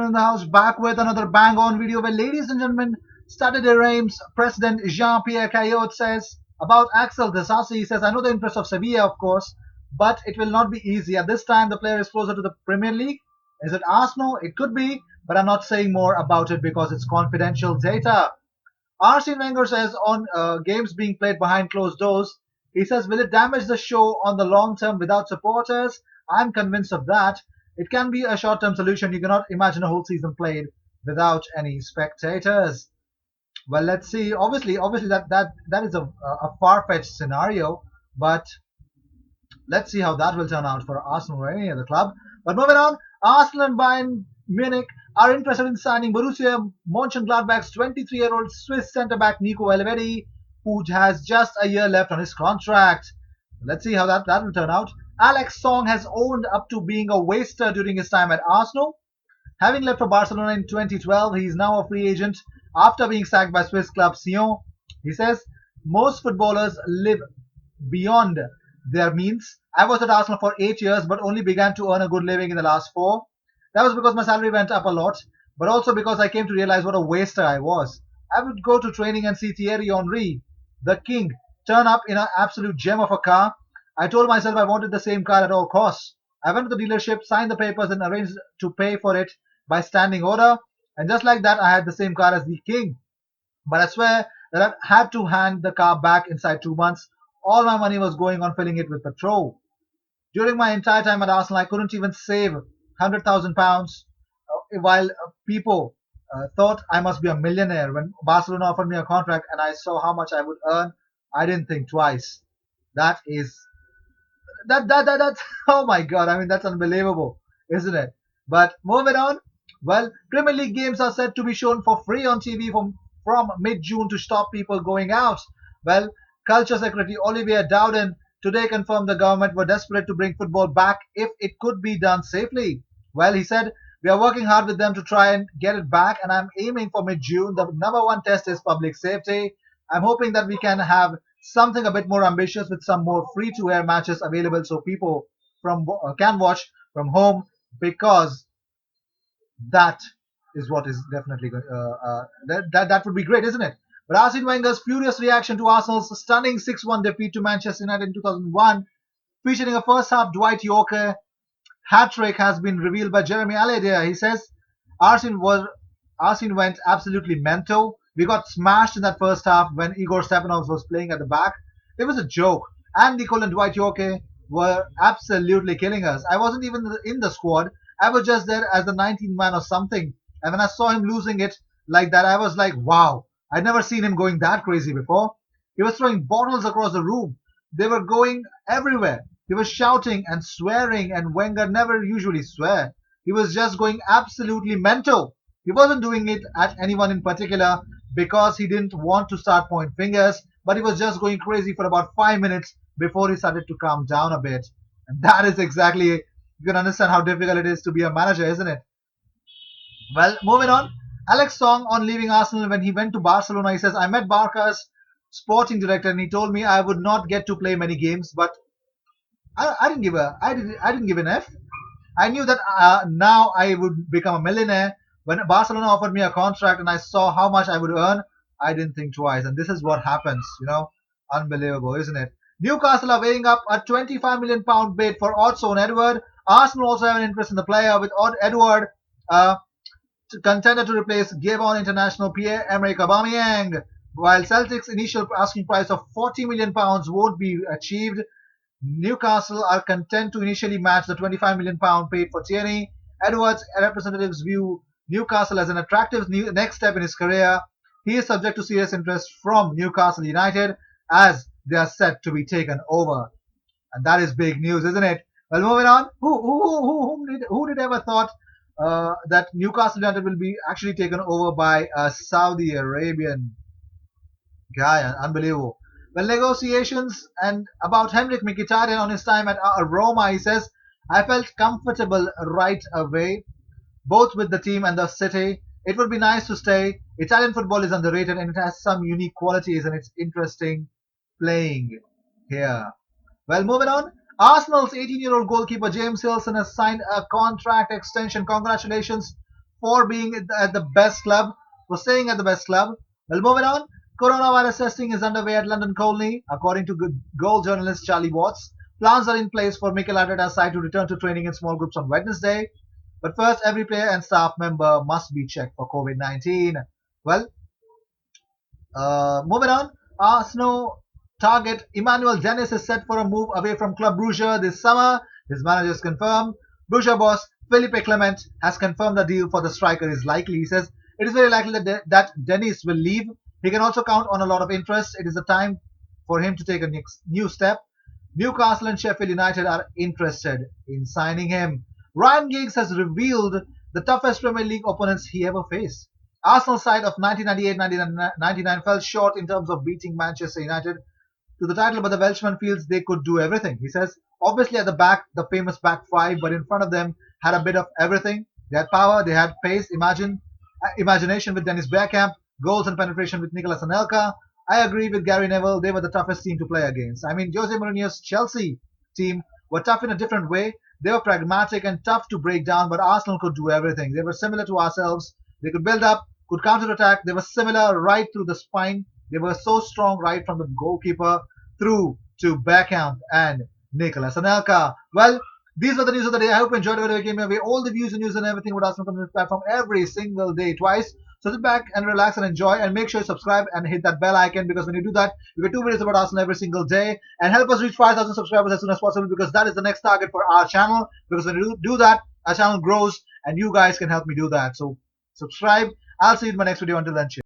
In the house, back with another bang on video where, ladies and gentlemen, Stade de Reims president Jean-Pierre Caillot says about Axel Disasi. He says, I know the interest of Sevilla, of course, but it will not be easy. At this time, the player is closer to the Premier League. Is it Arsenal? It could be, but I'm not saying more about it because it's confidential data. Arsene Wenger says on games being played behind closed doors, he says, will it damage the show on the long term without supporters? I'm convinced of that. It can be a short term solution. You cannot imagine a whole season played without any spectators. Well, let's see. Obviously, that is a far fetched scenario, but let's see how that will turn out for Arsenal or any other club. But moving on, Arsenal and Bayern Munich are interested in signing Borussia Mönchengladbach's 23-year-old Swiss centre-back Nico Elvedi, who has just a year left on his contract. Let's see how that will turn out. Alex Song has owned up to being a waster during his time at Arsenal. Having left for Barcelona in 2012, he is now a free agent after being sacked by Swiss club Sion. He says, most footballers live beyond their means. I was at Arsenal for 8 years, but only began to earn a good living in the last four. That was because my salary went up a lot, but also because I came to realize what a waster I was. I would go to training and see Thierry Henry, the king, turn up in an absolute gem of a car. I told myself I wanted the same car at all costs. I went to the dealership, signed the papers, and arranged to pay for it by standing order. And just like that, I had the same car as the king. But I swear that I had to hand the car back inside 2 months. All my money was going on filling it with petrol. During my entire time at Arsenal, I couldn't even save £100,000 while people thought I must be a millionaire. When Barcelona offered me a contract and I saw how much I would earn, I didn't think twice. That is that's oh my god, I mean that's unbelievable, isn't it? But moving on, well, Premier League games are set to be shown for free on TV from mid-June to stop people going out. Well, Culture Secretary Olivier Dowden today confirmed the government were desperate to bring football back if it could be done safely. Well, he said, we are working hard with them to try and get it back, and I'm aiming for mid-June. The number one test is public safety. I'm hoping that we can have something a bit more ambitious with some more free-to-air matches available so people can watch from home, because that is what is definitely good. That would be great, isn't it? But Arsene Wenger's furious reaction to Arsenal's stunning 6-1 defeat to Manchester United in 2001, featuring a first-half Dwight Yorke hat-trick, has been revealed by Jeremy Alliday. He says Arsene went absolutely mental. We got smashed in that first half when Igor Stepanov was playing at the back. It was a joke. Andy Cole and Dwight Yorke were absolutely killing us. I wasn't even in the squad. I was just there as the 19th man or something. And when I saw him losing it like that, I was like, wow. I'd never seen him going that crazy before. He was throwing bottles across the room. They were going everywhere. He was shouting and swearing, and Wenger never usually swear. He was just going absolutely mental. He wasn't doing it at anyone in particular because he didn't want to start pointing fingers, but he was just going crazy for about 5 minutes before he started to calm down a bit. And that is exactly, you can understand how difficult it is to be a manager, isn't it? Well, moving on. Alex Song, on leaving Arsenal when he went to Barcelona, he says, I met Barca's sporting director and he told me I would not get to play many games, but I didn't give I didn't give an F. I knew that now I would become a millionaire. When Barcelona offered me a contract and I saw how much I would earn, I didn't think twice. And this is what happens, unbelievable, isn't it? Newcastle are weighing up a £25 million bid for Odsonne Edouard. Arsenal also have an interest in the player, with Edouard contender to replace Gabon international Pierre-Emerick Aubameyang. While Celtic's initial asking price of £40 million won't be achieved, Newcastle are content to initially match the £25 million paid for Tierney. Edwards' representatives view Newcastle as an attractive next step in his career. He is subject to serious interest from Newcastle United as they are set to be taken over. And that is big news, isn't it? Well, moving on. Who did ever thought that Newcastle United will be actually taken over by a Saudi Arabian guy? Unbelievable. Well, negotiations and about Henrik Mkhitaryan on his time at Roma, he says, I felt comfortable right away, both with the team and the city. It would be nice to stay. Italian football is underrated and it has some unique qualities and it's interesting playing here. Well, moving on. Arsenal's 18-year-old goalkeeper James Hilson has signed a contract extension. Congratulations for being at the best club, for staying at the best club. Well, moving on. Coronavirus testing is underway at London Colney, according to goal journalist Charlie Watts. Plans are in place for Mikel Arteta's side to return to training in small groups on Wednesday. But first, every player and staff member must be checked for COVID-19. Well, moving on, Arsenal target Emmanuel Dennis is set for a move away from Club Brugge this summer. His managers confirm. Brugge boss Felipe Clement has confirmed the deal for the striker is likely. He says it is very likely that Dennis will leave. He can also count on a lot of interest. It is the time for him to take a new step. Newcastle and Sheffield United are interested in signing him. Ryan Giggs has revealed the toughest Premier League opponents he ever faced. Arsenal side of 1998-99 fell short in terms of beating Manchester United to the title, but the Welshman feels they could do everything. He says, obviously at the back, the famous back five, but in front of them had a bit of everything. They had power, they had pace, imagination with Dennis Bergkamp, goals and penetration with Nicolas Anelka. I agree with Gary Neville, they were the toughest team to play against. I mean, Jose Mourinho's Chelsea team were tough in a different way. They were pragmatic and tough to break down, but Arsenal could do everything. They were similar to ourselves. They could build up, could counter-attack. They were similar right through the spine. They were so strong right from the goalkeeper through to Bergkamp and Nicolas Anelka. Well, these were the news of the day. I hope you enjoyed it. It came away all the views and news and everything with Arsenal from this platform every single day, twice. So sit back and relax and enjoy, and make sure you subscribe and hit that bell icon, because when you do that, you get 2 videos about Arsenal every single day. And help us reach 5,000 subscribers as soon as possible, because that is the next target for our channel. Because when you do that, our channel grows and you guys can help me do that. So subscribe. I'll see you in my next video. Until then, cheers.